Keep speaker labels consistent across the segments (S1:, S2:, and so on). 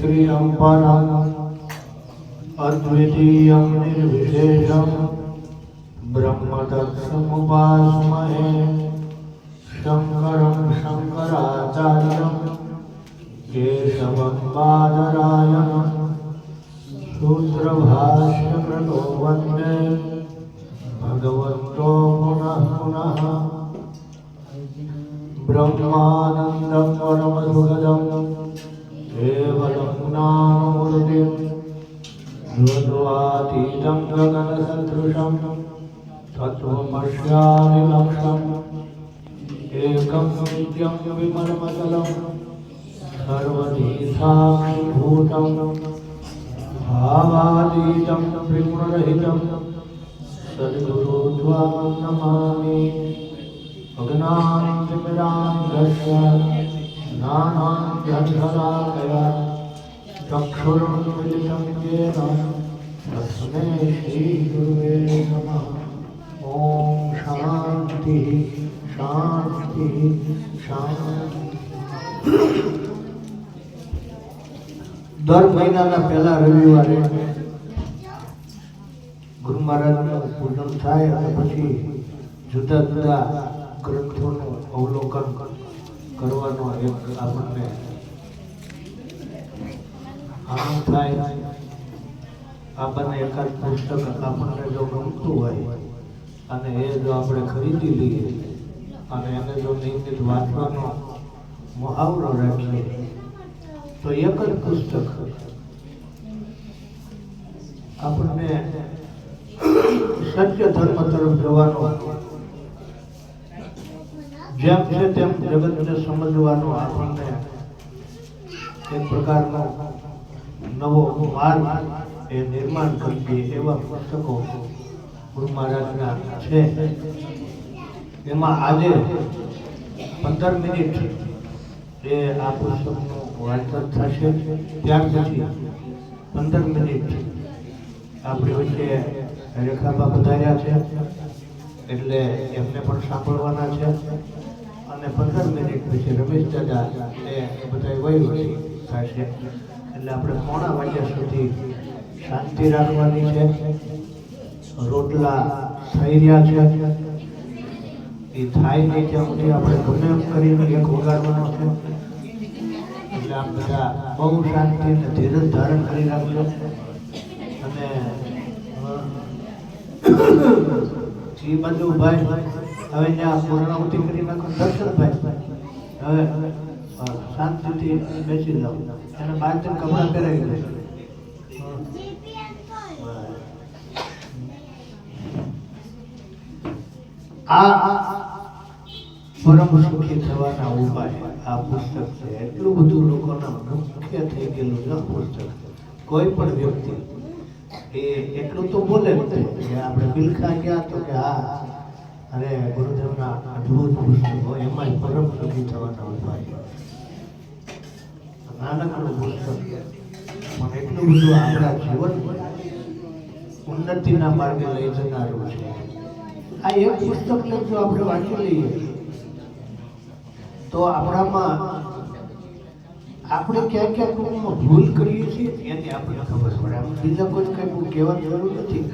S1: श्रियं परम् अद्वितीयं निर्विशेषं ब्रह्मतत्त्वमुपास्महे शङ्करं शङ्कराचार्यं केशवं बादरायणं सूत्रभाष्यकृतो वन्दे भगवन्तो पुनः पुनः ब्रह्मानन्दं परमसुखदं केवलं ज्ञानमूर्तिं द्वन्द्वातीतं गगनसदृशं तत्त्वमस्यादि लक्ष्यम् एकं नित्यं विमलमचलं सर्वधी साक्षीभूतं भावातीतं त्रिगुणरहितं सद्गुरुत्वं नमामि। अज्ञानतिमिरान्धस्य ज्ञानाञ्जनशलाकया चक्षुरुन्मिलितं येन तस्मै श्रीगुरुवे नमः। ॐ शान्ति शान्ति शान्ति। दर महीनाना पहला रविवारे गुरु महाराजનું પૂજન થાય અને પછી જુદા જુદા ગ્રંથોનું અવલોકન કરવાનો એક આપણને આનંદ થાય। આપણને એકાદ પુસ્તક આપણને જો ગમતું હોય અને એ જો આપણે ખરીદી લઈએ અને એને જો નિયમિત વાંચવાનો મહાવરો રાખીએ તો એક જ પુસ્તક આપણને સત્ય ધર્મ તરફ જવાનો, જેમ છે તેમ જગતને સમજવાનો આપણને એક પ્રકારનો નવો માર્ગ એ નિર્માણ કરી દે એવા પુસ્તકો ગુરુ મહારાજના છે। એમાં આજે 15 મિનિટ એ આ પુસ્તકનું વાંચન થશે। ત્યાર પછી 15 મિનિટ આપણી વચ્ચે રેખાબા બધાયા છે એટલે એમને પણ સાંભળવાના છે અને 15 મિનિટ પછી રમેશ દાદા એ બધા વહીવટી થશે એટલે આપણે પોણા વાગ્યા સુધી શાંતિ રાખવાની છે। રોટલા થઈ રહ્યા છે, એ થાય નહીં ત્યાં સુધી આપણે ગમે એમ કરીને એક વગાડવાનો છે એટલે આપ બધા બહુ શાંતિ અને ધીરજ ધારણ કરી રાખજો। અને એ બાજુ ભાઈ હવે ત્યાં પૂર્ણાહુતિ કરી નાખો દર્શનભાઈ, હવે શાંતિથી બેસી જાઓ અને બહારથી કપડાં પહેરાવી દે। આ પરમ સુખી થવાના ઉપાય આ પુસ્તક છે। એટલું બધું લોકોના મુખ્ય થઈ ગયેલું છે પુસ્તક। કોઈ પણ વ્યક્તિ એ એટલું તો બોલે કે આપણે બિલખા ગયા તો કે હા અરે ગુરુદેવના અદ્ભુત પુસ્તકો એમાં પરમ સુખી થવાના ઉપાય। નાનકડું પુસ્તક પણ એટલું બધું આપણા જીવન ઉન્નતિના માર્ગે લઈ જનારું છે। આ એક પુસ્તકને જો આપણે વાંચી લઈએ તો આપણામાં આપણે ક્યાં ક્યાં ભૂલ કરીએ છીએ એની આપણને ખબર પડે। આપણે બીજા કોઈ કંઈ કહેવાની જરૂર નથી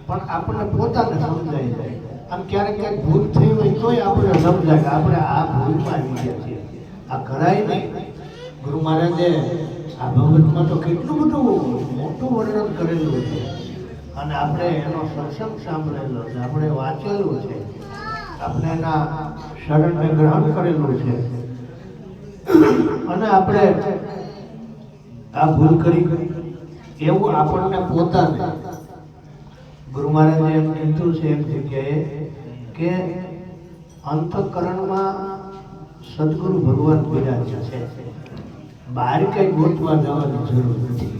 S1: પણ આપણને પોતાને સમજાઈ જાય। આમ ક્યારેક ક્યાંક ભૂલ થઈ હોય તોય આપણે સમજાય કે આપણે આ ભૂલમાં આવી ગયા છીએ, આ કરાય નહીં। ગુરુ મહારાજે આ ભગવતમાં તો કેટલું બધું મોટું વર્ણન કરેલું છે અને આપણે એનો સત્સંગ સાંભળેલો છે, આપણે વાંચેલું છે, આપણે એના શરણને ગ્રહણ કરેલું છે અને આપણે આ ભૂલ કરી એવું આપણને પોતાને ગુરુ મહારાજે એમ કીધું છે એક જગ્યાએ કે અંતઃકરણમાં સદગુરુ ભગવાન બિરાજ્યા છે, બહાર કઈ ગોતવા જવાની જરૂર નથી,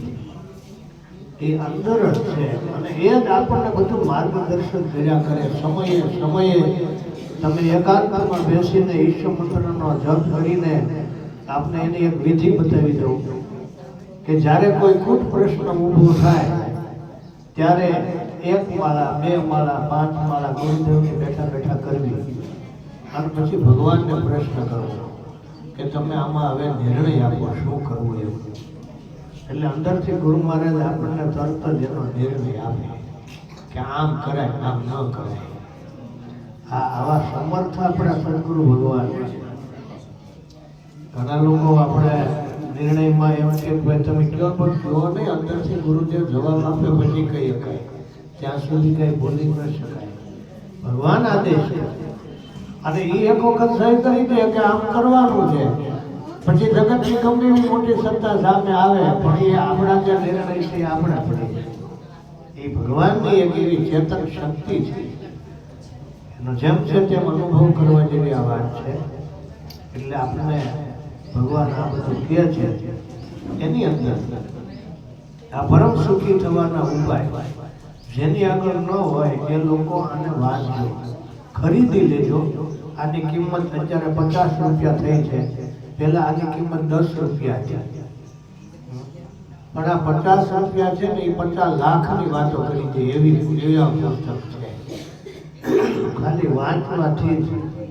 S1: એ અંદર જ છે અને એ જ આપણને બધું માર્ગદર્શન કર્યા કરે। સમયે સમયે તમે એકાંતમાં બેસીને ઈશ્વર મંત્રનો જપ કરીને આપને એની એક વિધિ બતાવી દઉં કે જ્યારે કોઈ કૂટ પ્રશ્ન ઊભો થાય ત્યારે 1 માળા 2 માળા 5 માળા ગુરુદેવની બેઠા બેઠા કરવી અને પછી ભગવાનને પ્રશ્ન કરવો કે તમે આમાં હવે નિર્ણય આપો શું કરવું એવું। એટલે અંદરથી ગુરુ મહારાજ આપણને તરત જ એનો નિર્ણય આપે કે આમ કરાય આમ ન કરાય. આવા સમર્થ આપણા સદગુરુ ભગવાન છે. ઘણા લોકો આપણે નિર્ણયમાં એમ કે ભાઈ તમે કહો પણ કહો નહીં, અંદરથી ગુરુદેવ જવાબ આપે પછી કહી શકાય. ત્યાં સુધી કઈ બોલી ન શકાય. ભગવાન આદેશ કરે અને એ એક વખત સહી કરી દે કે આમ કરવાનું છે, પછી જગતની ગમે એવી મોટી સત્તા સામે આવે પણ એ આપણા જે નિર્ણય છે એ આપણા પડી જાય. એ ભગવાનની એક એવી ચેતન શક્તિ છે, એનો જેમ છે તેમ અનુભવ કરવા જેવી આ વાત છે. એટલે આપણને ભગવાન આ બધું કહે છે એની અંદર આ પરમ સુખી થવાના ઉપાય જેની આગળ ન હોય એ લોકો આને વાંચજો, ખરીદી લેજો. આની કિંમત અત્યારે 50 રૂપિયા થઈ છે, પહેલા આની કિંમત 10 રૂપિયા છે. પણ આ 50 રૂપિયા છે ને એ 50 લાખની વાતો કરી દે એવી પુસ્તક છે. ખાલી વાંચવાથી જ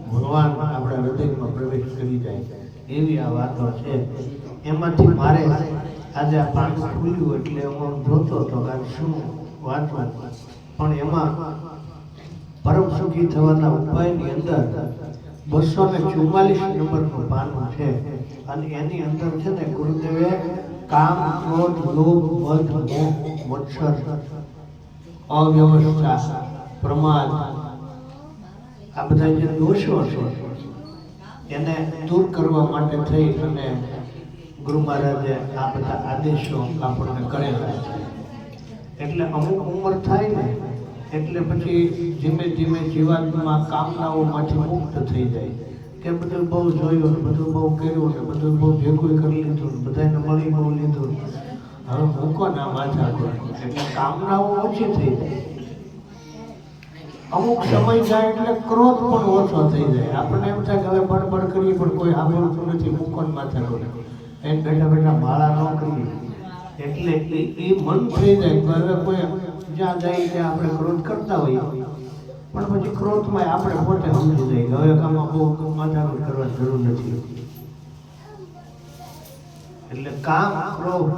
S1: ભગવાન આપણા હૃદયમાં પ્રવેશ કરી જાય એવી આ વાતો છે. એમાંથી મારે આજે આ પાનું ખુલ્યું એટલે હું જોતો હતો કે શું વાંચવું, પણ એમાં પરમ સુખી થવાના ઉપાયની અંદર 244 નંબરનું પાનું છે અને એની અંદર છે ને ગુરુદેવે કામ, ક્રોધ, લોભ, મદ, મોહ, મત્સર, અવ્યવસ્થા, પ્રમાદ આ બધા જે દોષો છે એને દૂર કરવા માટે થઈ અને ગુરુ મહારાજે આ બધા આદેશો આપણને કરેલા છે. એટલે અમુક ઉંમર થાય ને એટલે પછી ધીમે ધીમે જીવનમાં કામનાઓમાંથી મુક્ત થઈ જાય કે બધું બહુ જોયું ને બધું બહુ કર્યું ને બધું બહુ ભેગું કરી લીધું ને બધાને મળી બહુ લીધું, હવે મૂકો ના માથા કોઈ, એટલે કામનાઓ ઓછી થઈ જાય. અમુક સમય જાય એટલે ક્રોધ પણ ઓછો થઈ જાય. આપણને એમ થાય કે હવે બડબડ કરીએ પણ કોઈ સાંભળતું નથી, મૂકો ને માથા કોઈ, એમ બેઠા બેઠા માળા ન કરીએ એટલે એ મન થઈ જાય કે હવે કોઈ જ્યાં જાય ત્યાં આપણે ક્રોધ કરતા હોઈએ પણ પછી ક્રોધમાં આપણે પોતે સમજી જાય કે હવે આમાં બહુ માથાકૂટ કરવાની જરૂર નથી. એટલે કામ, ક્રોધ,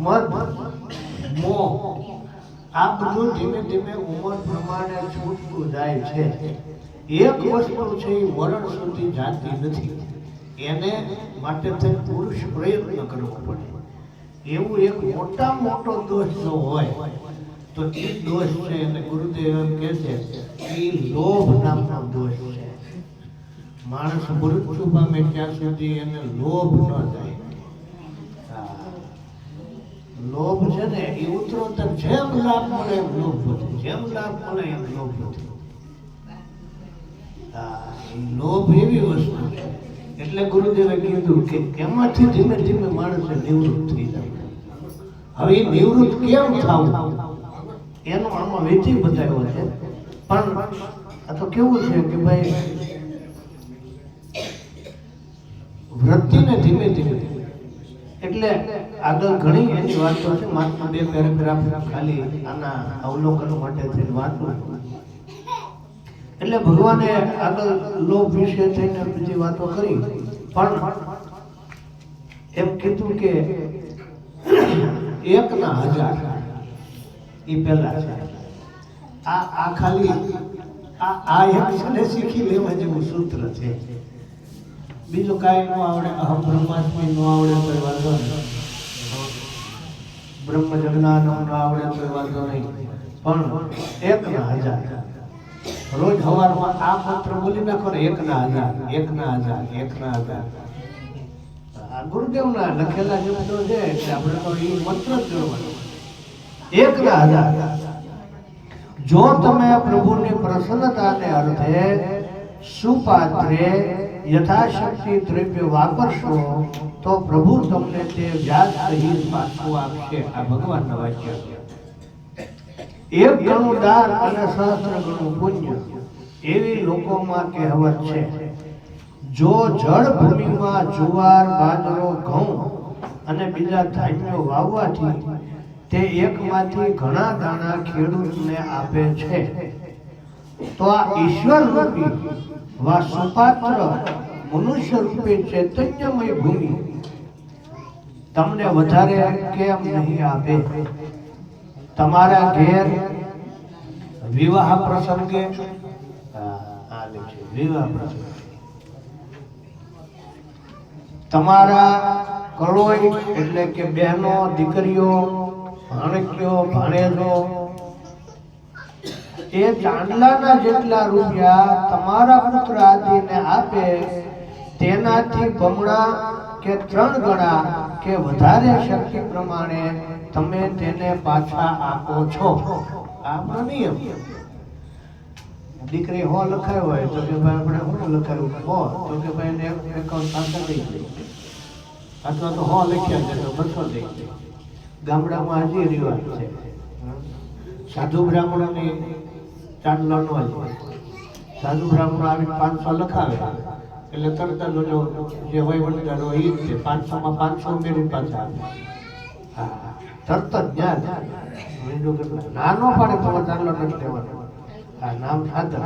S1: મદ, મોહ આ બધું ધીમે ધીમે ઉંમર પ્રમાણે છૂટતું જાય છે. એક વસ્તુ છે એ મરણ સુધી જાતી નથી, એને માટે થઈ પુરુષ પ્રયત્ન કરવો પડે. એવું એક મોટા મોટો દોષ જો હોય તો એ દોષ છે એને ગુરુદેવ એમ કહે છે એ લોભ નામનો દોષ છે. માણસ મૃત્યુ પામે ત્યાં સુધી એને લોભ ન જાય. લોભ છે ને એ ઉત્તરોત્તર જેમ લાભ મળે એમ લોભ વધે, જેમ લાભ મળે એમ લોભ વધે. લોભ એવી વસ્તુ છે એટલે ગુરુદેવે કીધું કે એમાંથી ધીમે ધીમે માણસે નિવૃત્ત થઈ જાય. હવે એ નિવૃત્ત કેમ થવું એનો આમાં વિધિ બતાવ્યો છે. પણ આ તો કેવું છે કે ભાઈ વૃત્તિને ધીમે ધીમે એટલે આગળ ઘણી એની વાતો છે. માત્ર 2 પેરેગ્રાફ ખાલી આના અવલોકન માટે થઈને વાંચું. એટલે ભગવાને આગળ લોભ વિશે થઈને બીજી વાતો કરી પણ એમ કીધું કે 1,000 એ પહેલા છે. આ ખાલી આ એક છે શીખી લેવા જેવું સૂત્ર છે. બીજું કાંઈ ન આવડે, અહમ બ્રહ્માસ્મિ ન આવડે તો વાંધો નહીં, બ્રહ્મ જજ્ઞાન ન આવડે તો વાંધો નહીં, પણ 1,000 રોજ સવારમાં આ મંત્ર બોલી નાખો ને 1,000 1,000 1,000. આ ગુરુદેવના લખેલા શબ્દો છે એટલે આપણે તો એ મંત્ર જ જોવાનો. 1,000 જો તમે પ્રભુની પ્રસન્નતાને અર્થે સુપાત્રે યથાશક્તિ દ્રવ્ય વાપરશો તો પ્રભુ તમને તે વ્યાજ સહિત પાછું આપશે. આ ભગવાનના વાક્ય છે. 1 ગણું દાન અને સહસ્ત્ર ગણું પુણ્ય એવી લોકોમાં કહેવત છે. જો જળ ભૂમિમાં જુવાર, બાજરો, ઘઉં અને બીજા ધાન્યો વાવવાથી તે એકમાંથી ઘણા દાણા ખેડૂતને આપે છે તો આ ઈશ્વર રૂપી વા સુપાત્ર મનુષ્ય રૂપે ચૈતન્યમય ભૂમિ તમને વધારે કેમ નહીં આપે? તમારા ઘેર વિવાહ પ્રસંગે વિવાહ પ્રસંગે તમારા કલોઈ એટલે કે બહેનો, દીકરીઓ, ભાણકીઓ, ભાણેજો એ ચાંદલાના જેટલા રૂપિયા તમારા પુત્ર આદિને આપે તેનાથી બમણા કે 3 ગણા કે વધારે શક્તિ પ્રમાણે તમે તેને પાછા આપો છો. આપણો નિયમ. દીકરી હો લખાયો હોય તો કે ભાઈ આપણે શું લખાયું હો તો કે ભાઈ ને એકાઉન્ટ પાછા દઈ દે, અથવા તો હો લખ્યા છે તો 200 દઈ દે. ગામડામાં હજી રિવાજ છે. સાધુ બ્રાહ્મણોની ચાંદલો ન હોય. સાધુ બ્રાહ્મણો આવી 500 લખાવે એટલે તરત જ જે વહીવટદાર હોય એ જ છે 500 માં 500 ઉમેરી પાછા હા તરત જ નાનો પાડે તો ચાંદલો નથી લેવાનો. આ નામ સાધન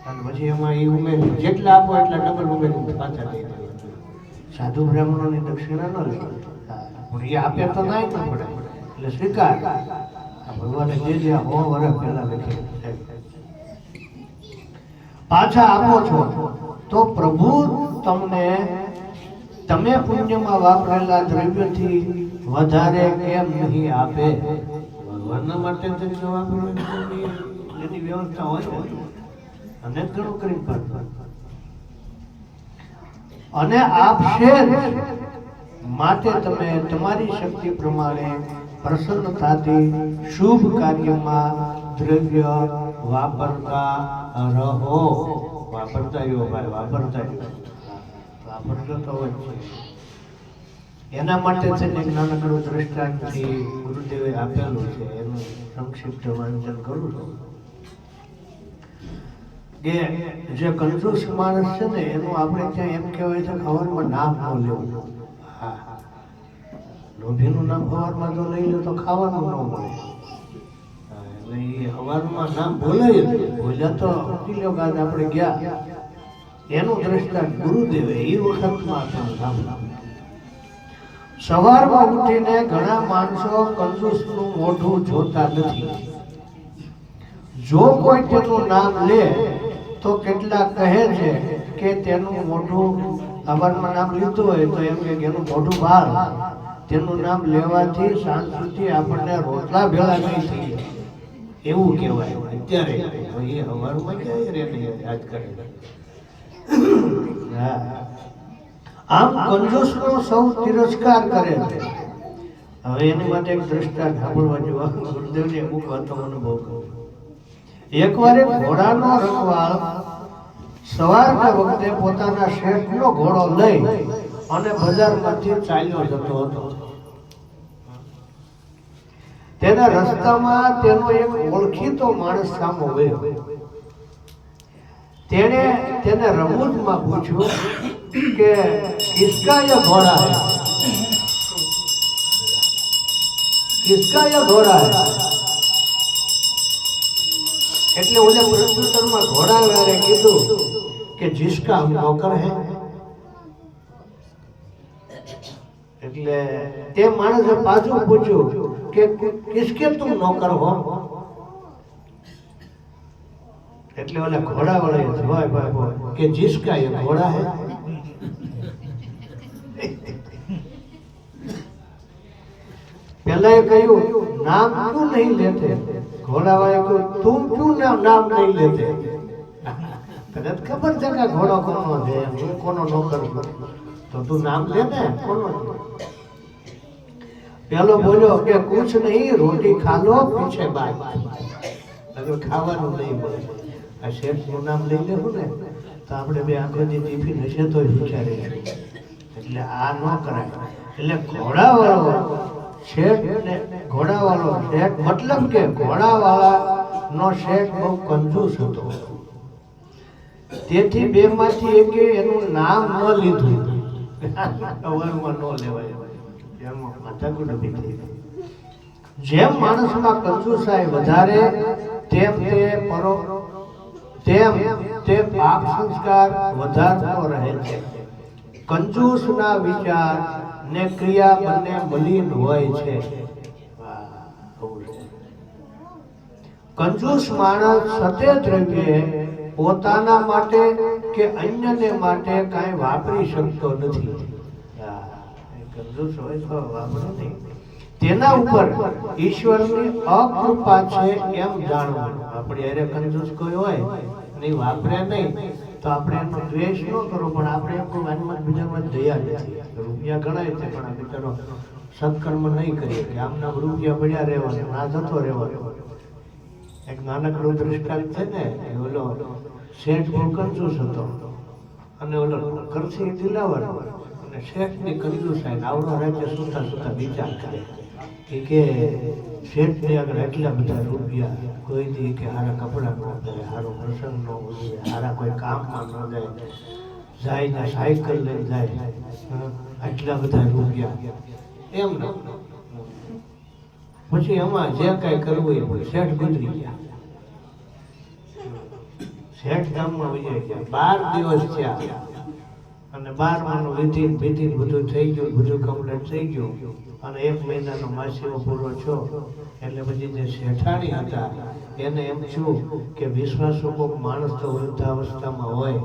S1: અને પછી એમાં એ ઉમેરી જેટલા આપો એટલા ડબલ ઉમેરી પાછા દઈ દે. સાધુ બ્રાહ્મણોની દક્ષિણા ન લે પણ એ આપે તો ના પડે એટલે સ્વીકાર. ભગવાને જે હો વર્ષ પહેલા લખેલું છે પાછા આપો છો તો પ્રભુ તમને તમે પુણ્યમાં વાપરેલા દ્રવ્યથી વધારે કેમ નહીં આપે? ભગવાનના માટે જો વાપર્યું એની વ્યવસ્થા હોય અને ઘણું કરી પડે અને આપશે માટે તમે તમારી શક્તિ પ્રમાણે પ્રસન્નતાથી શુભ કાર્યમાં દ્રવ્ય વાપરતા રહો. વાપરતા રહ્યો ભાઈ, વાપરતા તો હોય છે. એના માટે છે ને નાનકડું દ્રષ્ટાંતથી ગુરુદેવે આપેલું છે, એનું સંક્ષિપ્ત વાંચન કરું છું કે જે કંજૂસ માણસ છે ને એનું આપણે ત્યાં એમ કહેવાય છે ખબરમાં નામ ન લેવું. હા, લોભીનું નામ ખબરમાં જો લઈ લે તો ખાવાનું ન મળે. એટલે એ હવારમાં નામ બોલાય બોલ્યા તો આપણે ગયા. એનું દ્રષ્ટાંત ગુરુદેવે એ વખતમાં નામ. સવારમાં ઉઠીને ઘણા માણસો કંજૂસનું મોઢું જોતા નથી. જો કોઈ તેનું નામ લે તો કેટલાક કહે છે કે તેનું મોઢું સવારમાં નામ લીધું હોય તો એમ કે એનું મોઢું બહાર. તેનું નામ લેવાથી સાંજ સુધી આપણને રોટલા ભેળા નહીં થઈ જાય એવું કહેવાય. અત્યારે એ સવારમાં ક્યાંય રે યાદ કરે. આમ કંજૂસનો સૌ તિરસ્કાર કરે છે. હવે એની માટે એક દ્રષ્ટાંત સાંભળવા જેવા ગુરુદેવને અમુક વાતો અનુભવ કર્યો. એકવાર એક ઘોડાનો રખવાળ સવારના વખતે પોતાના શેઠનો ઘોડો લઈ અને બજારમાંથી ચાલ્યો જતો હતો. તેના રસ્તામાં તેનો એક ઓળખીતો માણસ સામો ગયો. તેણે તેને રમૂજમાં પૂછ્યું કે કિસકા યે ઘોડા હે, કિસકા યે ઘોડા હે. એટલે ઓલે પ્રત્યુત્તરમાં ઘોડાવાળાએ કીધું કે जिसका हम नौकर है. એટલે તે માણસે પાછું પૂછ્યું કે किसके तुम नौकर हो. એટલે ઓલા ઘોડાવાળાએ જવાબ આપ્યો કે जिसका ये घोड़ा है. पहले कहूं नाम क्यों नहीं लेते? घोड़ा वाले को तुम क्यों नाम नहीं लेते? कदत खबर है कि घोड़ा कोनो है, હું કોનો નોકર છું, તો તું નામ લે ને કોનો. પેલો બોલ્યો કે कुछ नहीं, रोटी खा लो पीछे बात. अगर ખાવાનું નહીં બોલે આ શેઠનું નામ લઈ લેવું ને તો આપણે બે આંખોથી ટિફિન હશે તો વિચારે. એટલે આ ન કરાય. એટલે ઘોડાવાળો શેઠ ને ઘોડાવાળો શેઠ મતલબ કે ઘોડાવાળા નો શેઠ બહુ કંજૂસ હતો. તેથી બે માંથી એકે એનું નામ ન લીધું. અવારમાં ન લેવાય. એમાં માથાકૂટ ઊભી થઈ. જેમ માણસમાં કંજૂસાઈ વધારે તેમ તે પાપ સંસ્કાર વધારતો રહે છે. કંજૂસના વિચાર ને ક્રિયા બંને મલિન હોય છે. કંજૂસ માણસ સતે દ્રવ્ય પોતાના માટે કે અન્યને માટે કાંઈ વાપરી શકતો નથી. કંજૂસ હોય તો વાપરે નહીં. તેના ઉપર ઈશ્વરની અકૃપા છે એમ જાણવું. આપણે અરે કંજૂસ કોઈ હોય નહીં વાપરે નહીં તો આપણે એનો દ્વેષ ન કરો, પણ આપણે એમ કોઈ વાનમાં બીજામાં દયા નથી. રૂપિયા ગણાય છે પણ આ બિચારો સત્કર્મ નહીં કરીએ કે આમના રૂપિયા પડ્યા રહેવાના, ના જતો રહેવાનો. એક નાનકડું દૃષ્ટાંત છે ને, ઓલો શેઠ બહુ કંજૂસ હતો અને ઓલો કરસી દિલાવર અને શેઠની કંજૂસાઈ આવડો રાજ્ય સુતા સુતા વિચાર કરે કે શેઠની આગળ એટલા બધા રૂપિયા, કોઈ દી કે હારા કપડાં ન પહેરે, હારો પ્રસંગ ન ઉજવે, હારા કોઈ કામમાં ન જાય ને સાયકલ લઈને જાય, આટલા બધા રૂપિયા એમ ન. પછી એમાં જે કઈ કરવું એ શેઠ ગુજરી ગયા. શેઠ ગામમાં વહી ગયા. 12 દિવસ થયા અને 12માનું વિધિ બધું થઈ ગયું, બધું કમ્પ્લીટ થઈ ગયું અને 1 મહિનાનો માસીઓ પૂરો છો એટલે પછી જે શેઠાણી હતા એને એમ થયું કે વિશ્વાસુ કોઈક માણસ તો વૃદ્ધાવસ્થામાં હોય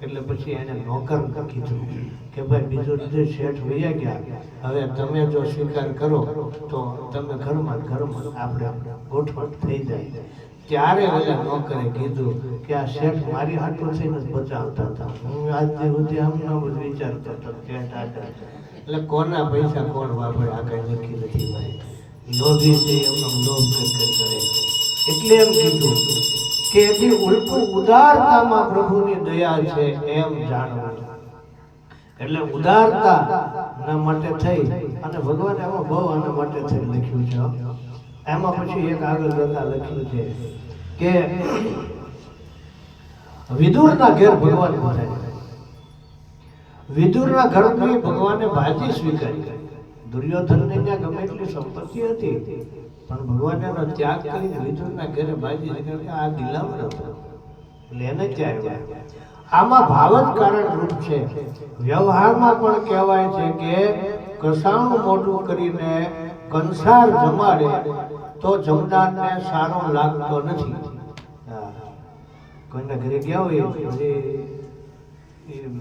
S1: એટલે પછી એને નોકર કીધું કે ભાઈ બીજું જે શેઠ વયા ગયા, હવે તમે જો સ્વીકાર કરો તો તમે ઘરમાં આપણે ગોઠવણ થઈ જાય. ત્યારે ઓલા નોકરે કીધું કે આ શેઠ મારી હાટું થઈને જ બચાવતા હતા, હું આજ સુધી આમનો બધું વિચારતો હતો શેઠ આગળ, એટલે કોના પૈસા કોણ વાપરે આ કઈ નક્કી નથી ભાઈ. લોભી છે એમનો લોભ કરે, એટલે એમ કીધું કે એથી ઉલટું ઉદારતામાં પ્રભુની દયા છે એમ જાણવું. એટલે ઉદારતા ના માટે થઈ અને ભગવાને એમાં બહુ આના માટે થઈ લખ્યું છે. એમાં પછી એક આગળ જતા લખ્યું છે કે વિદુરના ઘેર ભગવાન પધાર્યા. વિદુરના ઘરની ભગવાને ભાજી સ્વીકારી. દુર્યોધનને ત્યાં ગમે એટલી સંપત્તિ હતી પણ ભગવાને એનો ત્યાગ કરીને વિદુરના ઘરે ભાજી સ્વીકારી. આ દિલાવર હતો એટલે એને ત્યાં આમાં ભાવ જ કારણ રૂપ છે. વ્યવહારમાં પણ કહેવાય છે કે કસાણું મોઢું કરીને કંસાર જમાડે તો જમનારને સારો લાગતો નથી. કોઈના ઘરે ગયા હોય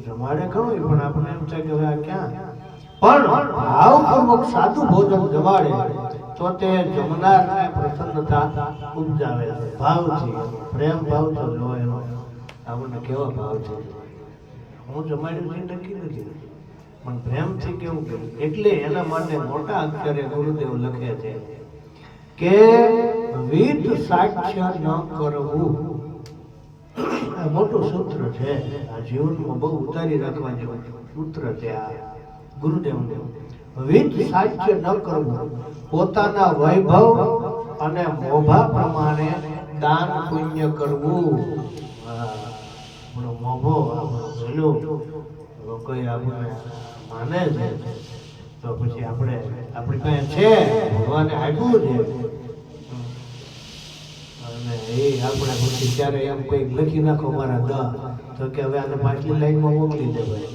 S1: જમાડે ખરું પણ આપણે એમ થાય કે હવે આ ક્યાં, પણ ભાવપૂર્વક સાદું ભોજન જમાડે તો તે જમનારને પ્રસન્નતા ઉપજાવે છે. ભાવથી પ્રેમ ભાવ તો જોવે આપણને કેવા ભાવ છે. હું જમાડ્યું છે નક્કી નથી પણ પ્રેમથી કેવું કર્યું. એટલે એના માટે મોટા અક્ષરે ગુરુદેવ લખે છે કે વિધ સાક્ષ્ય ન કરવું. આ મોટું સૂત્ર છે, આ જીવનમાં બહુ ઉતારી રાખવા જેવું સૂત્ર છે આ ગુરુદેવનું. વિધ સાક્ષ્ય ન કરવું, પોતાના વૈભવ અને મોભા પ્રમાણે દાન પુણ્ય કરવું. મોભો કોઈ આપણે માને છે તો પછી આપણે આપણી પાસે છે, ભગવાને આપ્યું છે અને એ આપણે પછી ત્યારે એમ કોઈ લખી નાખો મારા તો કે હવે આને પાછલી લાઈનમાં મોકલી દે ભાઈ,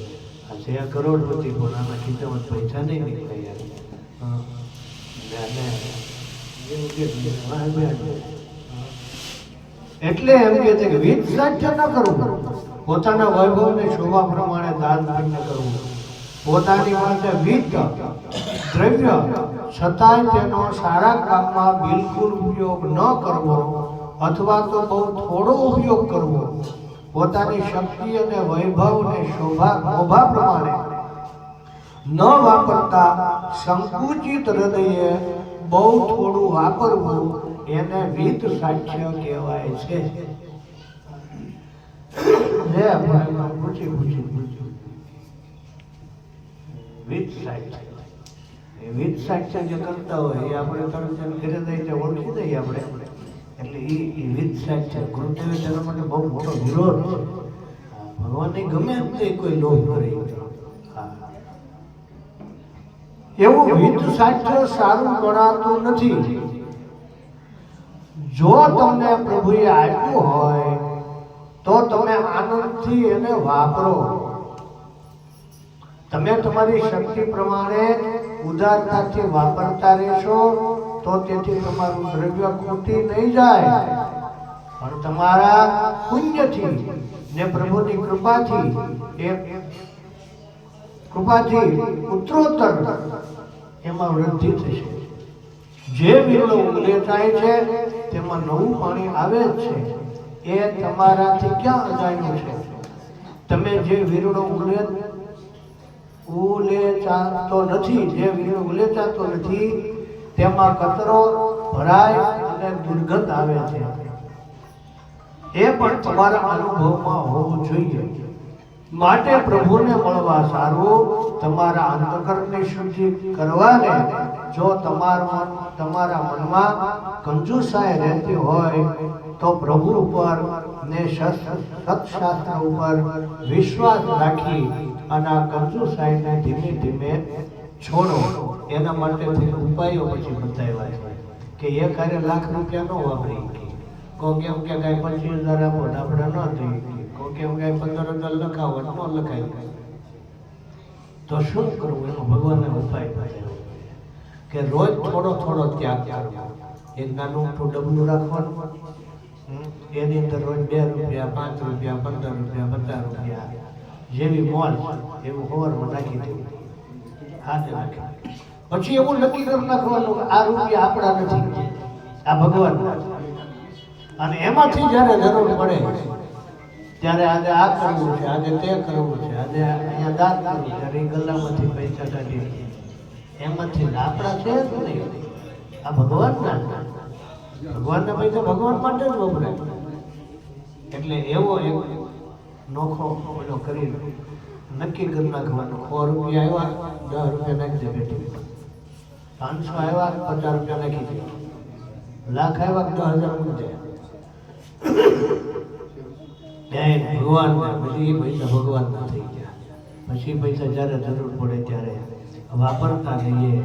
S1: આ છે કરોડપતિ પણ આના ખીચામાં પૈસા નહીં નીકળે યાર. એટલે એમ કે છે કે વિધ સાક્ષ્ય ન કરવું, પોતાના વૈભવને શોભા પ્રમાણે દાન પુણ્ય કરવું. પોતાની પાસે વિધ દ્રવ્ય છતાંય તેનો સારા કામમાં બિલકુલ ઉપયોગ ન કરવો અથવા તો બહુ થોડો ઉપયોગ કરવો. પોતાની શક્તિ અને વૈભવ અને શોભા પ્રમાણે ન વાપરતા સંકુચિત હૃદયે બહુ થોડું વાપરવું એને વિધ સાક્ષ્ય કહેવાય છે. વિધ સાક્ષ્ય જે કરતા હોય એ આપણે તરત ઘરે જઈને ઓળખી દઈએ આપણે, એટલે એ વિધ સાક્ષ્ય ગુરુદેવે તેના માટે બહુ મોટો વિરોધ. ભગવાનને ગમે એમ તે કોઈ લોભ કરે એવું વિધ સાક્ષ્ય સારું ગણાતું નથી. જો તમને પ્રભુએ આપ્યું હોય તો તમે આનંદથી એને વાપરો. તમે તમારી શક્તિ પ્રમાણે ઉદારતાથી વાપરતા રહેશો તો તેથી તમારું દ્રવ્ય ખૂટી નહીં જાય, પણ તમારા પુણ્યથી ને પ્રભુની કૃપાથી ઉત્તરોત્તર એમાં વૃદ્ધિ થશે. જે વીરડો ઉગલે જાય છે તેમાં નવું પાણી આવે જ છે. એ તમારાથી ક્યાં અજાણ્યું છે? તમે જે વીરડો ઉલેચાતો નથી, જે વીરડો ઉલેચાતો નથી તેમાં કચરો ભરાય અને દુર્ગંધ આવે છે. એ પણ તમારા અનુભવમાં હોવું જોઈએ. માટે પ્રભુને મળવા સારું તમારા અંતઃકરણની શુદ્ધિ કરવાને જો તમારા મનમાં કંજુસાઈ રહેતી હોય તો પ્રભુ ઉપર ને સત્શાસ્ત્ર ઉપર વિશ્વાસ રાખી અને આ કંજુસાઈને ધીમે ધીમે છોડો. એના માટે ઉપાયો પછી બતાવ્યા છે કે એક હારે લાખ રૂપિયા ન વાપરી, કોઈ એમ કે કાંઈ 25,000 આપો આપણે ન થઈ, કોઈ એમ કાંઈ 15,000 લખાવો ન લખાય, તો શું કરવું? એનો ભગવાનને ઉપાય બતાવ્યો કે રોજ થોડો થોડો ત્યાગ કરવો. એક નાનું ડબલું રાખવાનું, એની અંદર રોજ 2 રૂપિયા, 5 રૂપિયા, 15 રૂપિયા, 50 રૂપિયા જેવી મોલ એવું હોવાનું નાખી દેવું, હાથે નાખી. પછી એવું નક્કી કરી નાખવાનું કે આ રૂપિયા આપણા નથી, આ ભગવાન. અને એમાંથી જ્યારે જરૂર પડે ત્યારે આજે આ કરવું છે, આજે તે કરવું છે, આજે અહીંયા દાન કરવું છે, એ ગલ્લામાંથી પૈસા કાઢી એમાંથી આપણા છે જ નહીં, આ ભગવાનના પૈસા ભગવાન માટે જ વપરાય. એટલે એવો એક નોખો એનો કરી નક્કી કરી નાખવાનું. 100 રૂપિયા આવ્યા 10 રૂપિયા નાખી દે બેટી, 500 આવ્યા 50 રૂપિયા નાખી દે, લાખ આવ્યા 10,000 મૂકી દે. ભગવાન પછી એ પૈસા ભગવાનના થઈ ગયા. પછી પૈસા જ્યારે જરૂર પડે ત્યારે વાપરતા રહીએ.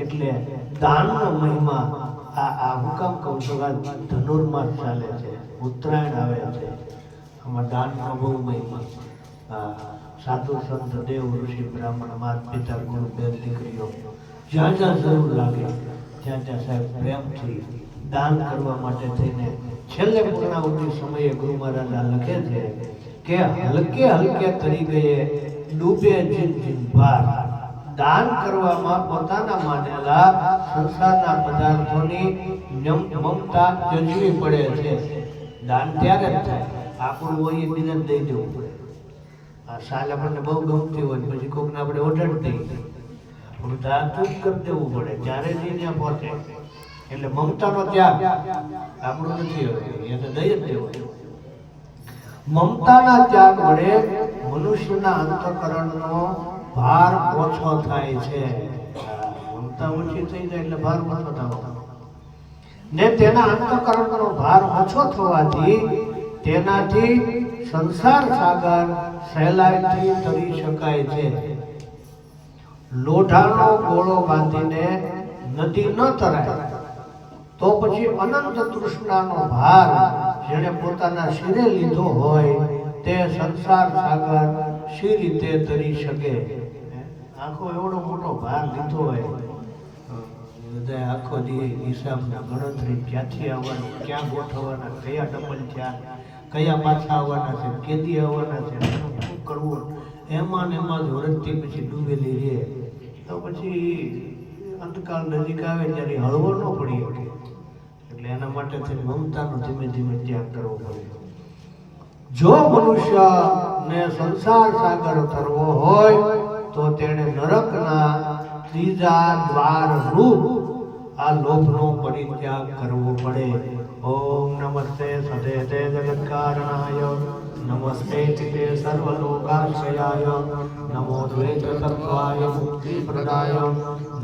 S1: એટલે દાનનો મહિમા આ હું કામ કહું છું, ધનુર્માસ ચાલે છે, ઉત્તરાયણ આવે છે, આમાં દાનનો બહુ મહિમા. સાધુ સંત દેવ ઋષિ બ્રાહ્મણ માતા પિતા ગુરુ બેન દીકરીઓ જ્યાં જ્યાં જરૂર લાગે ત્યાં ત્યાં સાહેબ પ્રેમથી દાન કરવા માટે થઈને છેલ્લે પૂર્ણાહુતિ સમયે ગુરુ મહારાજ લખે છે કે હલકે હલકે તરી ગયે ડૂબે જીન જીન ભાર. દાન કરવામાં પોતાના માનેલા સંસારના પદાર્થોની મમતા ત્યજવી પડે છે. દાન ત્યારે જ થાય, આપણું હોય એ બીજાને દઈ દેવું પડે. આ સાલ આપણને બહુ ગમતી હોય પછી કોકને આપણે ઓર્ડર દઈ થોડું દાન ચૂપ કરી દેવું પડે ત્યારે જ ત્યાં પહોંચે. એટલે મમતાનો ત્યાગ આપણું નથી હોય, એને દઈ જ દેવું. મમતાના ત્યાગ વડે મનુષ્યના અંતઃકરણનો ભાર ઓછો થાય છે. મમતા ઓછી થઈ જાય એટલે ભાર ઓછો થવાનો ને તેના અંતઃકરણનો ભાર ઓછો થવાથી તેનાથી સંસાર સાગર સહેલાઈથી તરી શકાય છે. લોઢાનો ગોળો બાંધીને નદી ન તરાય તો પછી અનંત તૃષ્ણાનો ભાર જેણે પોતાના શિરે લીધો હોય તે સંસાર સાગર શી રીતે તરી શકે? આખો એવડો મોટો ભાર લીધો હોય, બધા આખો દી હિસાબના ગણતરી ક્યાંથી આવવાનું, ક્યાં ગોઠવવાના, કયા ડબલ થયા, કયા પાછા આવવાના છે, કેદી આવવાના છે, શું કરવું, એમાં ને એમાં જ વરસથી પછી ડૂબેલી રહે તો પછી અંતકાળ નજીક આવે ત્યારે હળવો ન પડી શકે. એટલે એના માટે મમતાનો ધીમે ધીમે ત્યાગ કરવો પડે. જો મનુષ્યને સંસાર સાગર તરવો હોય તો તેણે નરકના ત્રીજા દ્વાર રૂપ આ લોભનો પરિત્યાગ કરવો પડે. ઓમ નમસ્તે સદેતે જગત્કારણાય નમસ્તે ચિતે સર્વલોકાશ્રયાય નમો દ્વૈત તત્વાય મુક્તિ પ્રદાય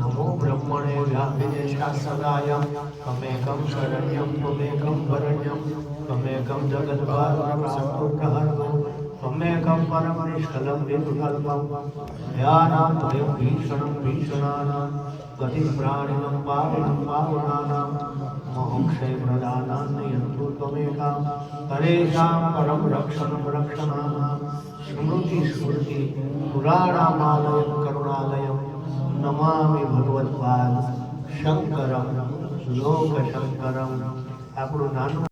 S1: નમો બ્રહ્મણે વ્યાપિને શાશ્વતાય તમેકં શરણ્યં ત્વમેકં વરણ્યં તમેકં જગદ્વારપ્રાપ્તોપ્રહર્તો તમેકં પરમ નિષ્કલં નિર્વિકલ્પં ભયાનાં ભયં ભીષણં ભીષણાનાં ગતિં પ્રાણિनं પાવनं પાવનાનાં મોક્ષૈપ્રદાનાં નિયંતુ ત્વમેકાં પરેષાં પરમ રક્ષણં રક્ષણાનાં સ્મૃતિ સ્મૃતિ પુરાણામાલયમ કરુણાલયમ નમામિ ભગવત્પાદ શંકરમ લોક શંકરમ. આપણું નાનું